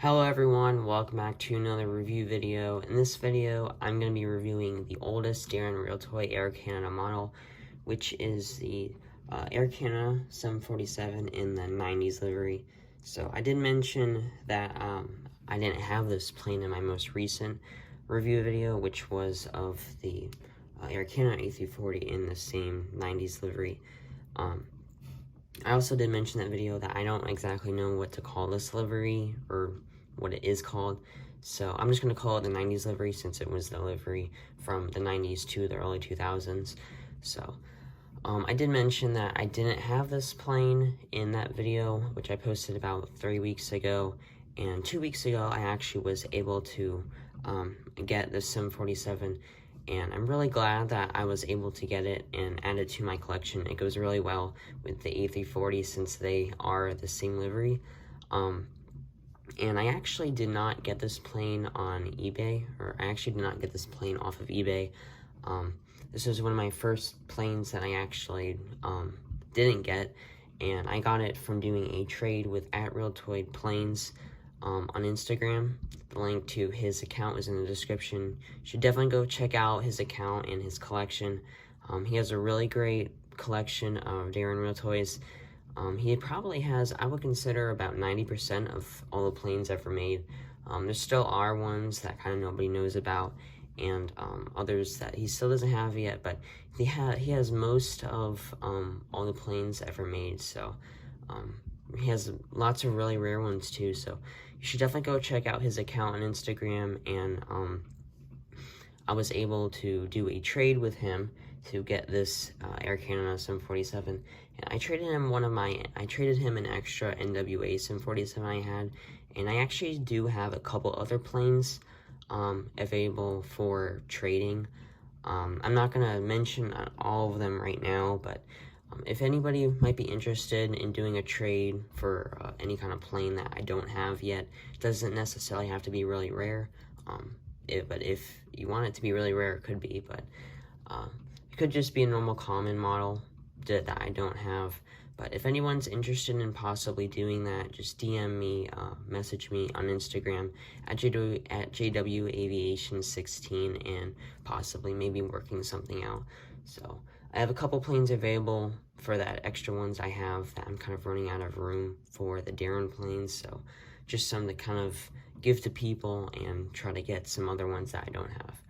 Hello everyone, welcome back to another review video. In this video, I'm going to be reviewing the oldest Daron Realtoy Air Canada model, which is the Air Canada 747 in the 90s livery. So I did mention that I didn't have this plane in my most recent review video, which was of the Air Canada A340 in the same 90s livery. I also did mention in that video that I don't exactly know what to call this livery, or what it is called, so I'm just going to call it the 90s livery since it was the livery from the 90s to the early 2000s. So I did mention that I didn't have this plane in that video, which I posted about 3 weeks ago, and 2 weeks ago I actually was able to get the 747, and I'm really glad that I was able to get it and add it to my collection. It goes really well with the A340 since they are the same livery. And I actually did not get this plane on eBay, or I actually did not get this plane off of eBay. This was one of my first planes that I actually didn't get, and I got it from doing a trade with @Realtoy Planes on Instagram. The link to his account is in the description. You should definitely go check out his account and his collection. He has a really great collection of Daron Realtoys. He probably has, I would consider, about 90% of all the planes ever made. There still are ones that kind of nobody knows about, and others that he still doesn't have yet, but he has most of all the planes ever made, so he has lots of really rare ones too, so you should definitely go check out his account on Instagram. And I was able to do a trade with him to get this Air Canada 747, and I traded him an extra NWA 747 I had, and I actually do have a couple other planes available for trading. I'm not going to mention all of them right now, but if anybody might be interested in doing a trade for any kind of plane that I don't have yet, it doesn't necessarily have to be really rare, but if you want it to be really rare, it could be, but it could just be a normal common model that I don't have. But if anyone's interested in possibly doing that, just DM me, message me on Instagram at JWAviation16, and possibly maybe working something out. So I have a couple planes available for that extra ones I have that I'm kind of running out of room for the Daron planes, so just some to kind of give to people and try to get some other ones that I don't have.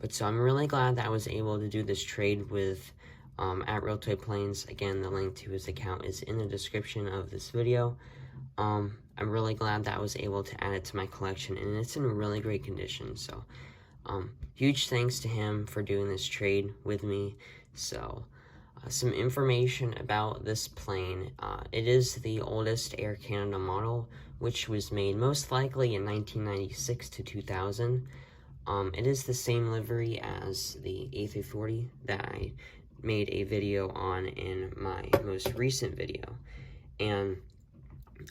But so I'm really glad that I was able to do this trade with @Realtoy Planes. Again, the link to his account is in the description of this video. I'm really glad that I was able to add it to my collection, and it's in really great condition, so huge thanks to him for doing this trade with me. So some information about this plane. It is the oldest Air Canada model, which was made most likely in 1996 to 2000. It is the same livery as the A340 that I made a video on in my most recent video. And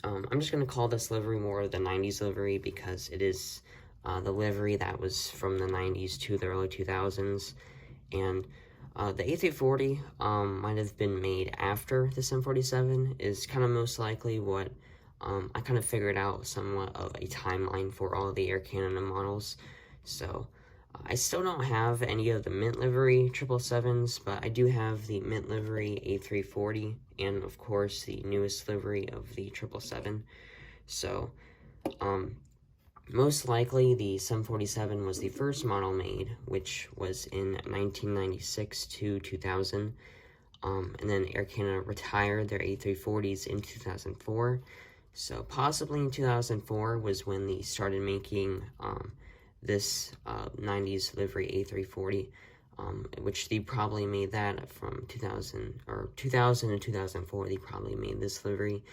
I'm just going to call this livery more the 90s livery because it is the livery that was from the 90s to the early 2000s. And the A340 might have been made after the 747 is kind of most likely what I kind of figured out somewhat of a timeline for all the Air Canada models. So I still don't have any of the mint livery 777s, but I do have the mint livery A340 and of course the newest livery of the 777. So most likely the 747 was the first model made, which was in 1996 to 2000. And then Air Canada retired their A340s in 2004. So possibly in 2004 was when they started making this 90s livery A340, which they probably made that from 2000 to 2004, they probably made this livery.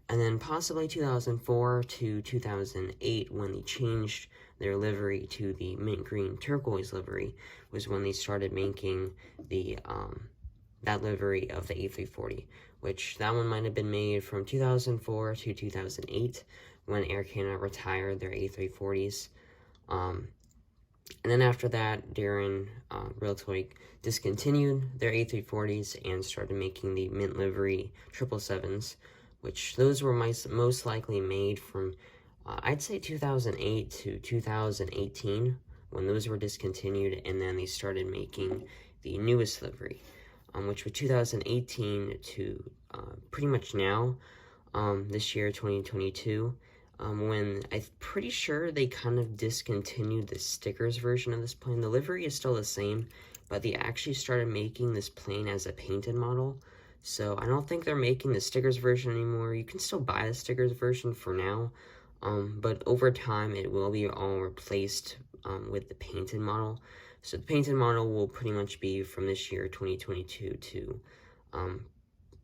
And then possibly 2004 to 2008, when they changed their livery to the mint green turquoise livery, was when they started making the that livery of the A340, which that one might have been made from 2004 to 2008, when Air Canada retired their A340s. And then after that, Daron Realtoy discontinued their A340s and started making the mint livery 777s, which those were most likely made from, I'd say 2008 to 2018, when those were discontinued, and then they started making the newest livery, which was 2018 to pretty much now, this year, 2022, when I'm pretty sure they kind of discontinued the stickers version of this plane. The livery is still the same, but they actually started making this plane as a painted model. So I don't think they're making the stickers version anymore. You can still buy the stickers version for now, but over time it will be all replaced with the painted model. So the painted model will pretty much be from this year, 2022, to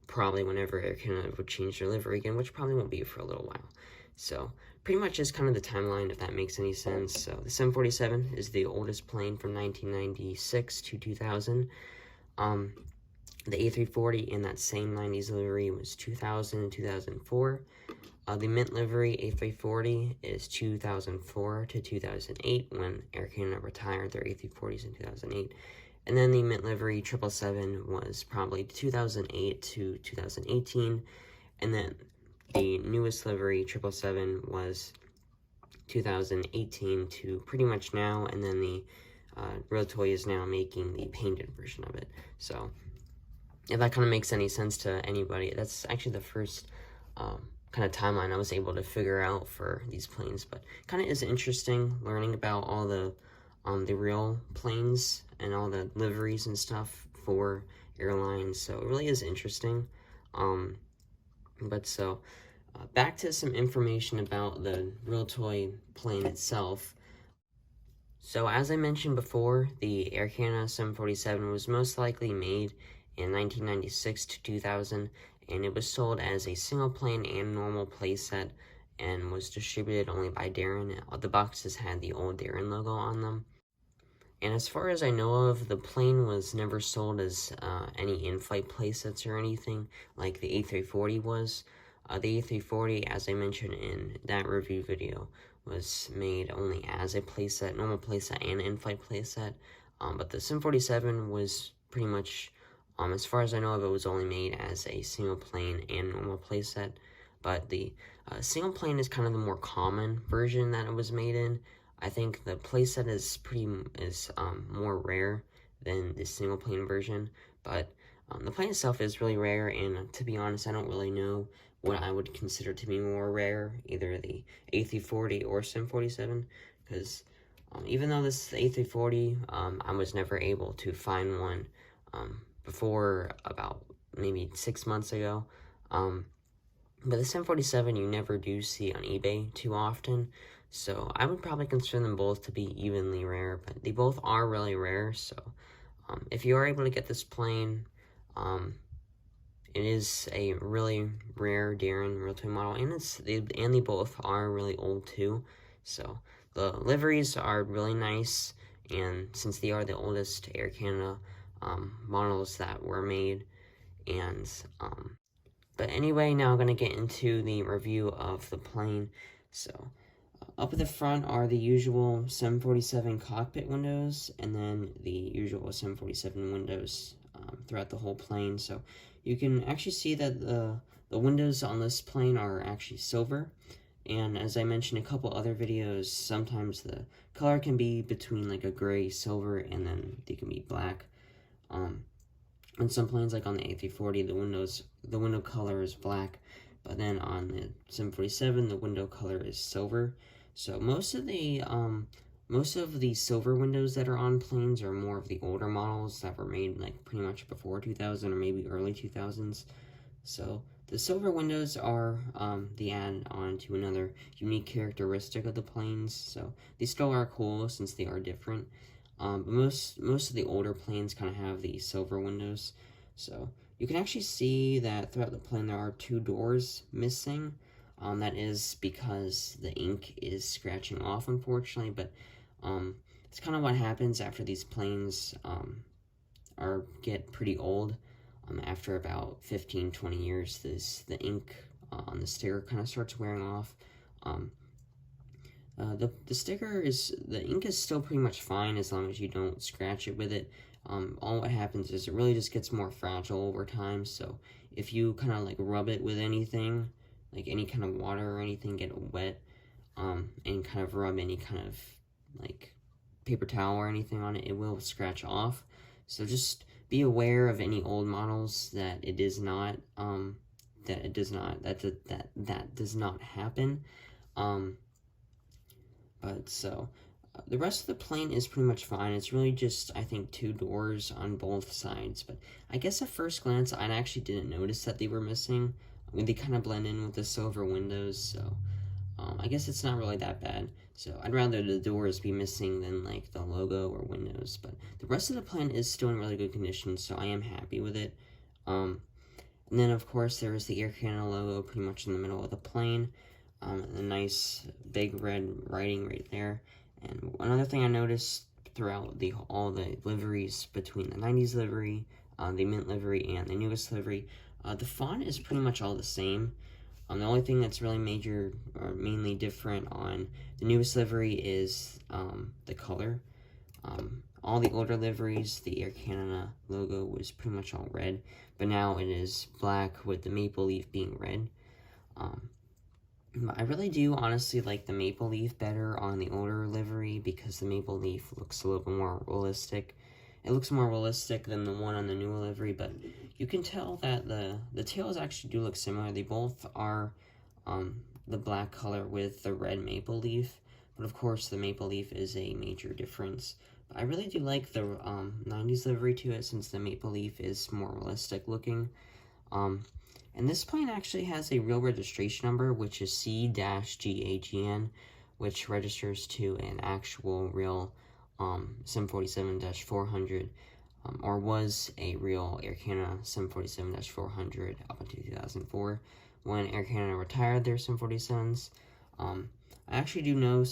probably whenever Air Canada would change their livery again, which probably won't be for a little while. So pretty much is kind of the timeline, if that makes any sense. So the 747 is the oldest plane from 1996 to 2000. The A340 in that same 90s livery was 2000 and 2004. The mint livery A340 is 2004 to 2008, when Air Canada retired their A340s in 2008. And then the mint livery 777 was probably 2008 to 2018. And then the newest livery 777 was 2018 to pretty much now. And then the Realtoy is now making the painted version of it. So if that kind of makes any sense to anybody, that's actually the first kind of timeline I was able to figure out for these planes. But kind of is interesting learning about all the real planes and all the liveries and stuff for airlines. So it really is interesting. Back to some information about the Realtoy plane itself. So as I mentioned before, the Air Canada 747 was most likely made in 1996 to 2000, and it was sold as a single plane and normal playset, and was distributed only by Daron. The boxes had the old Daron logo on them. And as far as I know of, the plane was never sold as any in-flight playsets or anything like the A340 was. The A340, as I mentioned in that review video, was made only as a playset, normal playset and in-flight playset. But the 747 was pretty much, as far as I know of, it was only made as a single plane and normal playset. But the single plane is kind of the more common version that it was made in. I think the playset is more rare than the single plane version, but the plane itself is really rare, and to be honest, I don't really know what I would consider to be more rare, either the A340 or 747, because even though this is the A340, I was never able to find one before about maybe 6 months ago. But the 747 you never do see on eBay too often, so I would probably consider them both to be evenly rare, but they both are really rare. So if you are able to get this plane, it is a really rare Daron Realtoy model, and they both are really old too. So the liveries are really nice, and since they are the oldest Air Canada models that were made, and but anyway, now I'm going to get into the review of the plane. So up at the front are the usual 747 cockpit windows, and then the usual 747 windows throughout the whole plane. So you can actually see that the windows on this plane are actually silver. And as I mentioned in a couple other videos, sometimes the color can be between like a gray, silver, and then they can be black. On some planes, like on the A340, the window color is black, but then on the 747, the window color is silver. So most of the silver windows that are on planes are more of the older models that were made like pretty much before 2000 or maybe early 2000s. So the silver windows are the add-on to another unique characteristic of the planes. So they still are cool since they are different. But most of the older planes kind of have the silver windows. So you can actually see that throughout the plane there are 2 doors missing. That is because the ink is scratching off, unfortunately, but it's kind of what happens after these planes get pretty old. After about 15-20 years, the ink on the sticker kind of starts wearing off. The ink is still pretty much fine as long as you don't scratch it with it. All what happens is it really just gets more fragile over time, so if you kind of like rub it with anything, like any kind of water or anything, get it wet, and kind of rub any kind of like paper towel or anything on it, it will scratch off. So just be aware of any old models that it is not, that does not happen. But so the rest of the plane is pretty much fine. It's really just, I think, 2 doors on both sides. But I guess at first glance, I actually didn't notice that they were missing. I mean, they kind of blend in with the silver windows, so I guess it's not really that bad. So I'd rather the doors be missing than like the logo or windows. But the rest of the plane is still in really good condition, so I am happy with it. And then of course there is the Air Canada logo pretty much in the middle of the plane. A nice big red writing right there. And another thing I noticed throughout all the liveries between the 90s livery, the mint livery, and the newest livery, the font is pretty much all the same. The only thing that's really major or mainly different on the newest livery is the color. All the older liveries, the Air Canada logo was pretty much all red, but now it is black with the maple leaf being red. I really do honestly like the maple leaf better on the older livery because the maple leaf looks a little bit more realistic. It looks more realistic than the one on the newer livery, but you can tell that the tails actually do look similar. They both are the black color with the red maple leaf, but of course the maple leaf is a major difference. But I really do like the 90s livery to it since the maple leaf is more realistic looking. And this plane actually has a real registration number, which is C-GAGN, which registers to an actual real 747-400, or was a real Air Canada 747-400 up until 2004, when Air Canada retired their 747s. I actually do know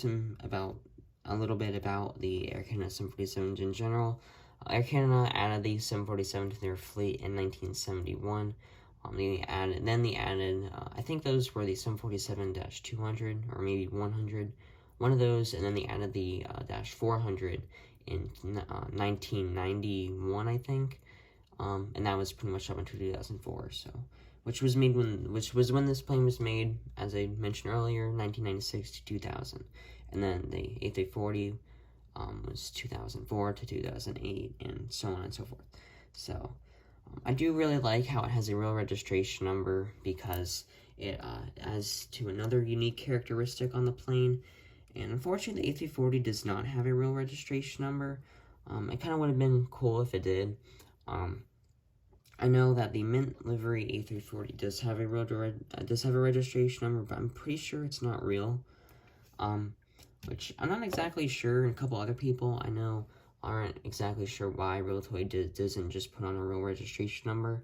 a little bit about the Air Canada 747s in general. Air Canada added the 747 to their fleet in 1971. They added, I think those were the 747-200, or maybe 100, one of those, and then they added the -400 in 1991, I think, and that was pretty much up until 2004, so, which was when this plane was made, as I mentioned earlier, 1996 to 2000, and then the A340 was 2004 to 2008, and so on and so forth, so. I do really like how it has a real registration number because it adds to another unique characteristic on the plane. And unfortunately, the A340 does not have a real registration number. It kind of would have been cool if it did. I know that the mint livery A340 does have a registration number, but I'm pretty sure it's not real. Which I'm not exactly sure. And a couple other people I know aren't exactly sure why Realtoy doesn't just put on a real registration number,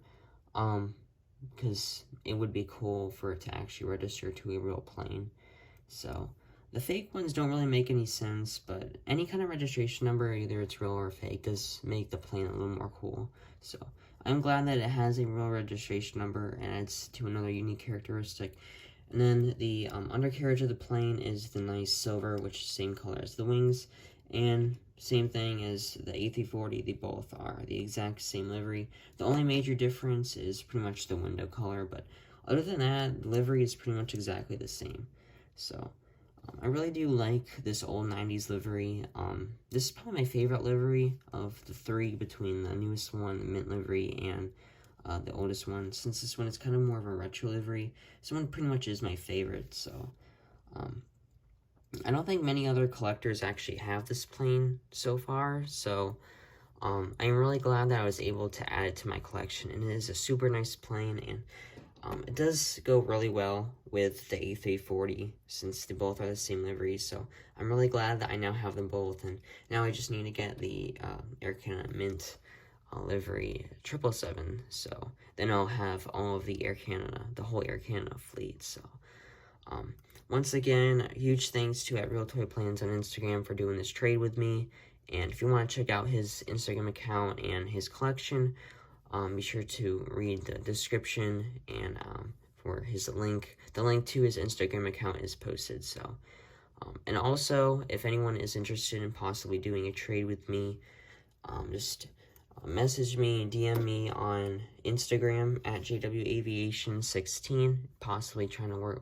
because it would be cool for it to actually register to a real plane. So the fake ones don't really make any sense, but any kind of registration number, either it's real or fake, does make the plane a little more cool. So I'm glad that it has a real registration number and adds to another unique characteristic. And then the undercarriage of the plane is the nice silver, which is the same color as the wings, and same thing as the A340, they both are the exact same livery. The only major difference is pretty much the window color, but other than that, the livery is pretty much exactly the same. So, I really do like this old 90s livery. This is probably my favorite livery of the 3 between the newest one, the mint livery, and the oldest one. Since this one is kind of more of a retro livery, this one pretty much is my favorite, so, I don't think many other collectors actually have this plane so far, so I'm really glad that I was able to add it to my collection, and it is a super nice plane, and it does go really well with the A340, since they both are the same livery, so I'm really glad that I now have them both, and now I just need to get the Air Canada Mint livery 777, so then I'll have all of the the whole Air Canada fleet, so. Once again, huge thanks to Realtoy Plans on Instagram for doing this trade with me, and if you want to check out his Instagram account and his collection, be sure to read the description, and for his link, the link to his Instagram account is posted, so, and also, if anyone is interested in possibly doing a trade with me, just message me, DM me on Instagram at JWAviation16. Possibly trying to work,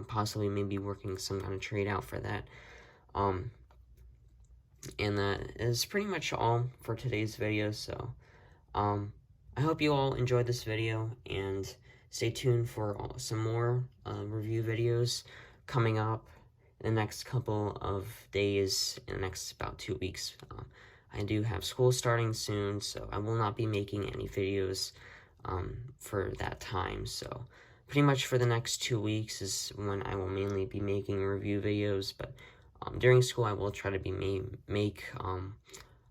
possibly maybe working some kind of trade out for that. And that is pretty much all for today's video. So, I hope you all enjoyed this video, and stay tuned for some more review videos coming up in the next couple of days, in the next about 2 weeks. I do have school starting soon, so I will not be making any videos for that time. So pretty much for the next 2 weeks is when I will mainly be making review videos, but during school I will try to be make a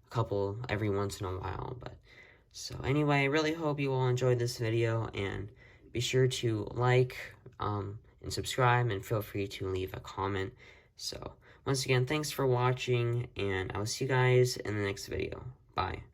couple every once in a while. But so anyway, I really hope you all enjoyed this video, and be sure to like and subscribe, and feel free to leave a comment. So once again, thanks for watching, and I'll see you guys in the next video. Bye.